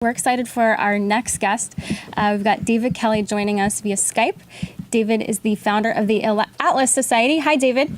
We're excited for our next guest. We've got David Kelley joining us via Skype. David is the founder of the Atlas Society. Hi, David.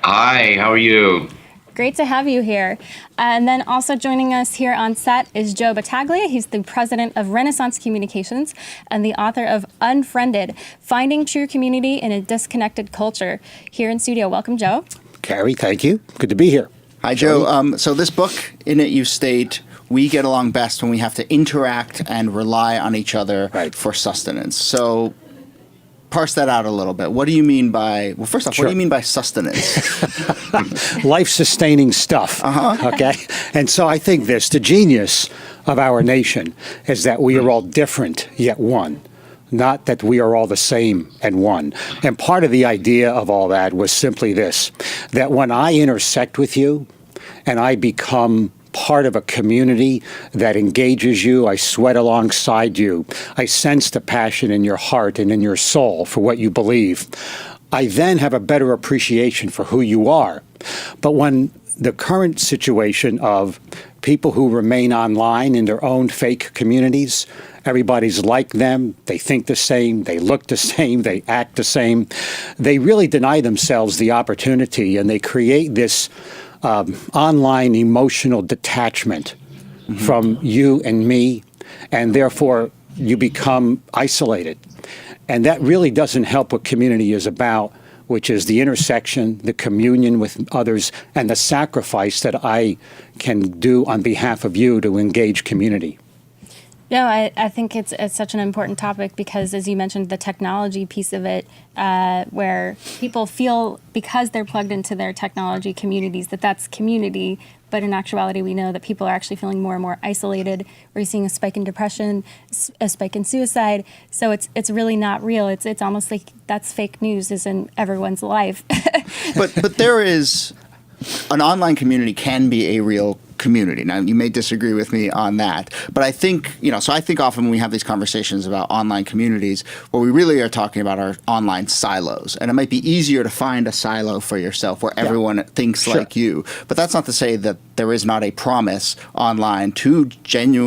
Hi, how are you? Great to have you here. And then also joining us here on set is Joe Battaglia. He's the president of Renaissance Communications and the author of Unfriended, Finding True Community in a Disconnected Culture. Here in studio. Welcome, Joe. Carrie, thank you. Good to be here. Hi, Joe. So this book, in it you state, we get along best when we have to interact and rely on each other for sustenance. So parse that out a little bit. What do you mean by, well, first off, what do you mean by sustenance? Life-sustaining stuff, okay? And so I think the genius of our nation is that we are all different, yet one. Not that we are all the same and one. And part of the idea of all that was simply this, that when I intersect with you and I become part of a community that engages you, I sweat alongside you, I sense the passion in your heart and in your soul for what you believe, I then have a better appreciation for who you are. But when the current situation of people who remain online in their own fake communities, everybody's like them, they think the same, they look the same, they act the same, they really deny themselves the opportunity and they create this online emotional detachment from you and me, and therefore you become isolated. And that really doesn't help what community is about, which is the intersection, the communion with others, and the sacrifice that I can do on behalf of you to engage community. No, I think it's such an important topic because, as you mentioned, the technology piece of it, where people feel because they're plugged into their technology communities that's community, but in actuality, we know that people are actually feeling more and more isolated. We're seeing a spike in depression, a spike in suicide. So it's really not real. It's almost like that's fake news is in everyone's life. But there is an online community can be a real community. Now, you may disagree with me on that, but I think, so I think often when we have these conversations about online communities, what we really are talking about are online silos. And it might be easier to find a silo for yourself where everyone thinks like you. But that's not to say that there is not a promise online to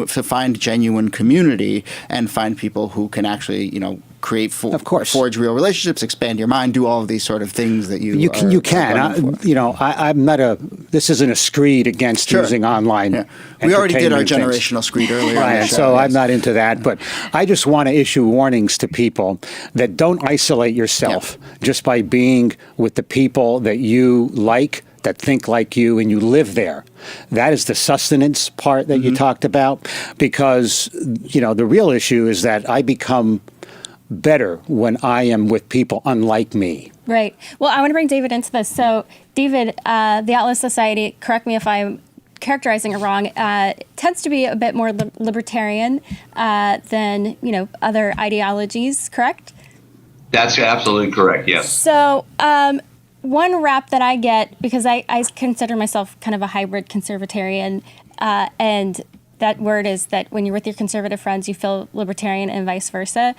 find genuine community and find people who can actually, create, forge real relationships, expand your mind, do all of these sort of things that you can. I'm not this isn't a screed against using online. Yeah. We already did our generational screed earlier. Right, so I'm not into that, but I just want to issue warnings to people that don't isolate yourself just by being with the people that you like, that think like you, and you live there. That is the sustenance part that you talked about, because, the real issue is that I become better when I am with people unlike me. Right. Well, I want to bring David into this. So, David, the Atlas Society, correct me if I'm characterizing it wrong, tends to be a bit more libertarian than, other ideologies, correct? That's absolutely correct, yes. So, one rap that I get, because I consider myself kind of a hybrid conservatarian, and that word is that when you're with your conservative friends, you feel libertarian and vice versa.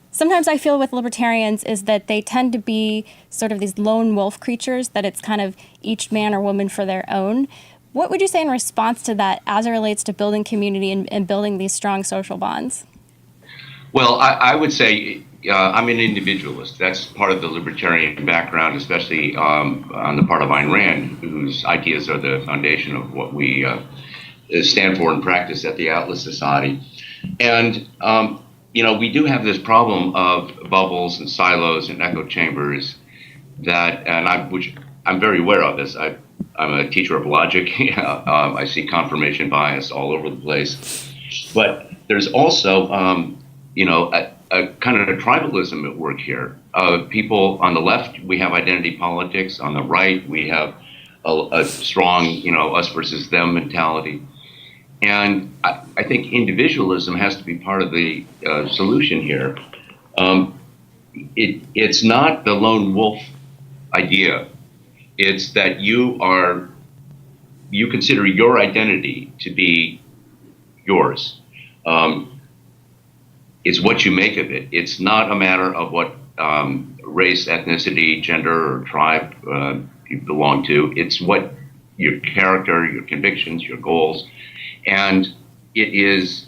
Sometimes I feel with libertarians is that they tend to be sort of these lone wolf creatures, that it's kind of each man or woman for their own. What would you say in response to that as it relates to building community and building these strong social bonds? Well, I would say I'm an individualist. That's part of the libertarian background, especially on the part of Ayn Rand, whose ideas are the foundation of what we stand for and practice at the Atlas Society. And, we do have this problem of bubbles and silos and echo chambers which I'm very aware of this. I'm a teacher of logic. I see confirmation bias all over the place. But there's also, a kind of a tribalism at work here. People on the left, we have identity politics. On the right, we have a strong, us versus them mentality. And I think individualism has to be part of the solution here. It's not the lone wolf idea. It's that you consider your identity to be yours. It's what you make of it. It's not a matter of what race, ethnicity, gender, or tribe you belong to. It's what your character, your convictions, your goals. And it is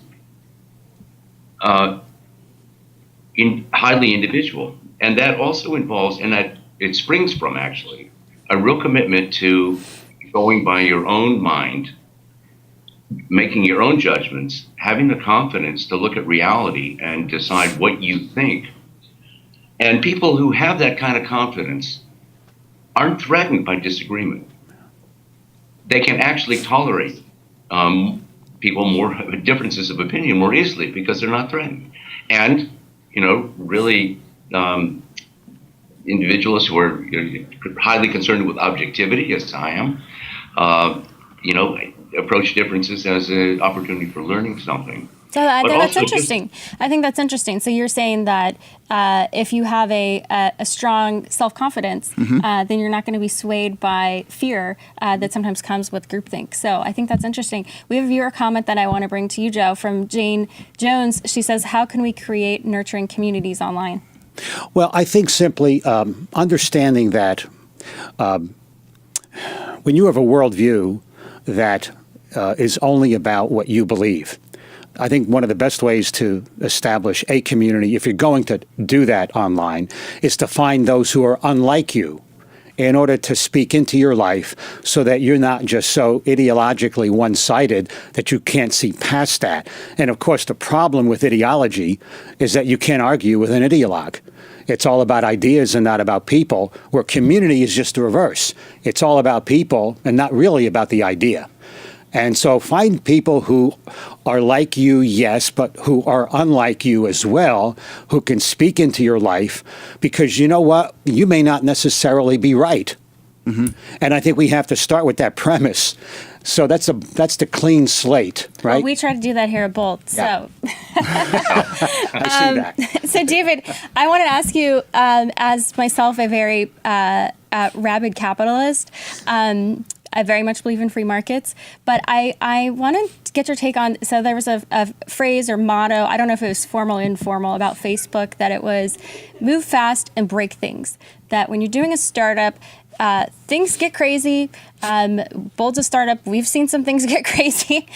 highly individual. And that also involves, and that it springs from actually, a real commitment to going by your own mind, making your own judgments, having the confidence to look at reality and decide what you think. And people who have that kind of confidence aren't threatened by disagreement. They can actually tolerate people more differences of opinion more easily because they're not threatened. And really individualists who are highly concerned with objectivity, as I am, approach differences as an opportunity for learning something. So that's interesting. I think that's interesting. So you're saying that if you have a strong self-confidence, then you're not going to be swayed by fear that sometimes comes with groupthink. So I think that's interesting. We have a viewer comment that I want to bring to you, Joe, from Jane Jones. She says, how can we create nurturing communities online? Well, I think simply understanding that when you have a worldview that is only about what you believe, I think one of the best ways to establish a community, if you're going to do that online, is to find those who are unlike you in order to speak into your life so that you're not just so ideologically one-sided that you can't see past that. And of course, the problem with ideology is that you can't argue with an ideologue. It's all about ideas and not about people, where community is just the reverse. It's all about people and not really about the idea. And so find people who are like you, yes, but who are unlike you as well, who can speak into your life, because you know what? You may not necessarily be right. And I think we have to start with that premise. So that's the clean slate, right? Well, we try to do that here at Bolt. Yeah. So, I see that. So David, I want to ask you, as myself, a very rabid capitalist, I very much believe in free markets, but I want to get your take on, so there was a phrase or motto, I don't know if it was formal or informal, about Facebook, that it was move fast and break things. That when you're doing a startup, things get crazy. Bolt's a startup. We've seen some things get crazy.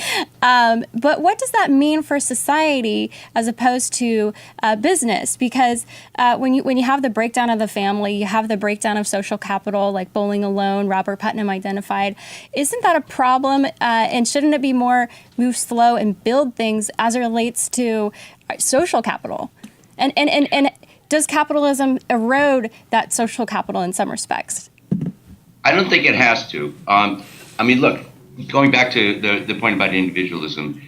But what does that mean for society as opposed to business? Because when you have the breakdown of the family, you have the breakdown of social capital, like bowling alone, Robert Putnam identified. Isn't that a problem? And shouldn't it be more move slow and build things as it relates to social capital? And does capitalism erode that social capital in some respects? I don't think it has to. I mean, look, going back to the point about individualism,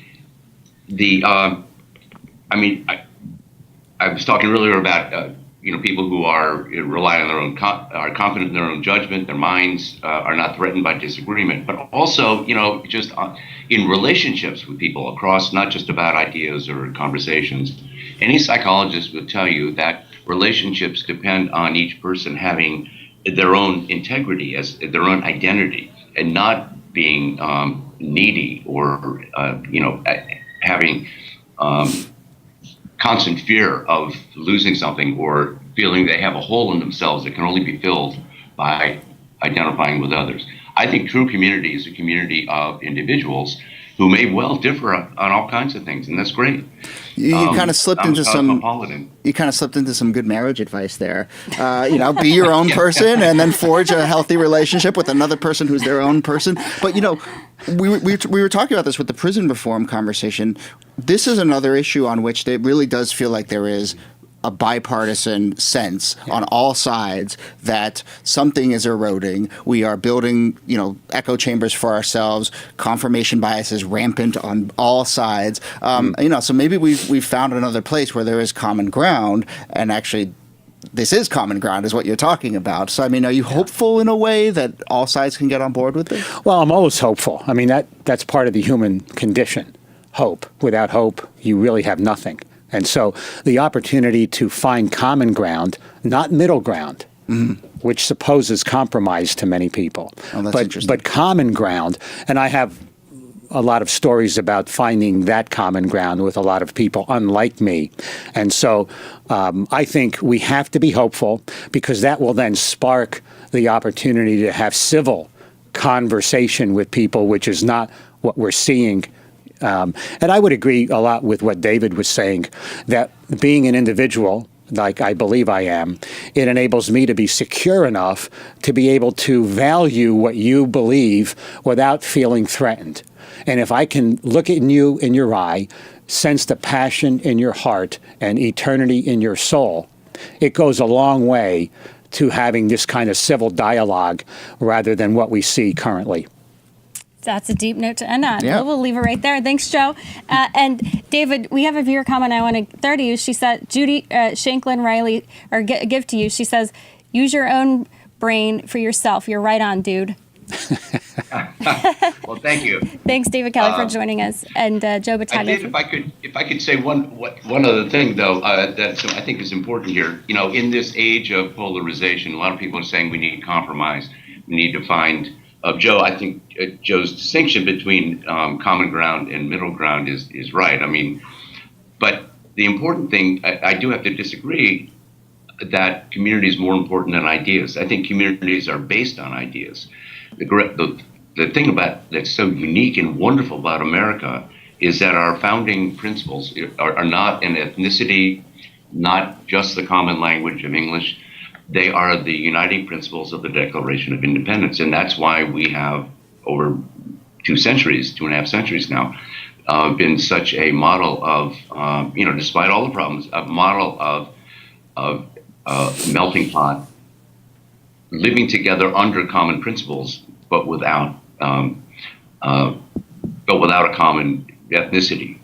I was talking earlier about people who rely on their own, are confident in their own judgment, their minds are not threatened by disagreement, but also just in relationships with people across, not just about ideas or conversations. Any psychologist would tell you that relationships depend on each person having their own integrity, as their own identity, and not being needy or having constant fear of losing something or feeling they have a hole in themselves that can only be filled by identifying with others. I think true community is a community of individuals who may well differ on all kinds of things, and that's great. You kind of slipped into some good marriage advice there. Be your own person and then forge a healthy relationship with another person who's their own person. But we were talking about this with the prison reform conversation. This is another issue on which it really does feel like there is a bipartisan sense on all sides that something is eroding. We are building, echo chambers for ourselves. Confirmation bias is rampant on all sides. So maybe we've found another place where there is common ground, and actually this is common ground is what you're talking about. So, I mean, are you hopeful in a way that all sides can get on board with it? Well, I'm always hopeful. I mean, that's part of the human condition, hope. Without hope, you really have nothing. And so the opportunity to find common ground, not middle ground, which supposes compromise to many people, but common ground. And I have a lot of stories about finding that common ground with a lot of people unlike me. And so I think we have to be hopeful, because that will then spark the opportunity to have civil conversation with people, which is not what we're seeing And I would agree a lot with what David was saying, that being an individual, like I believe I am, it enables me to be secure enough to be able to value what you believe without feeling threatened. And if I can look at you in your eye, sense the passion in your heart and eternity in your soul, it goes a long way to having this kind of civil dialogue rather than what we see currently. That's a deep note to end on. Yeah. We'll leave it right there. Thanks, Joe. And David, we have a viewer comment I want to throw to you. She said, Judy Shanklin Riley, or give to you. She says, use your own brain for yourself. You're right on, dude. Well, thank you. Thanks, David Kelley, for joining us, and Joe I Battaglia. did, if I could say one other thing though, that I think is important here. You know, in this age of polarization, a lot of people are saying we need compromise. We need to find. Joe, I think Joe's distinction between common ground and middle ground is right. I mean, but the important thing, I do have to disagree that community is more important than ideas. I think communities are based on ideas. The thing about that's so unique and wonderful about America is that our founding principles are not an ethnicity, not just the common language of English. They are the uniting principles of the Declaration of Independence. And that's why we have, over 2.5 centuries now, been such a model of, despite all the problems, a model of melting pot, living together under common principles, but without a common ethnicity.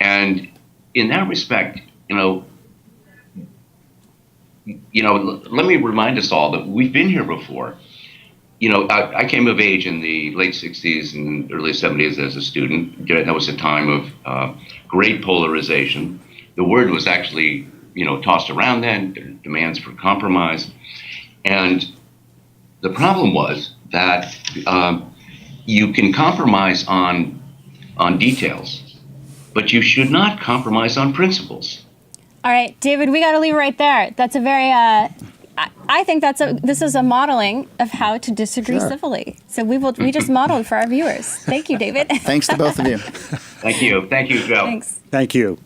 And in that respect, let me remind us all that we've been here before. I came of age in the late 60s and early 70s as a student. That was a time of great polarization. The word was actually, tossed around then, demands for compromise. And the problem was that you can compromise on details, but you should not compromise on principles. All right, David, we got to leave it right there. That's a very, I think this is a modeling of how to disagree civilly. So we just modeled for our viewers. Thank you, David. Thanks to both of you. Thank you. Thank you, Joe. Thanks. Thank you.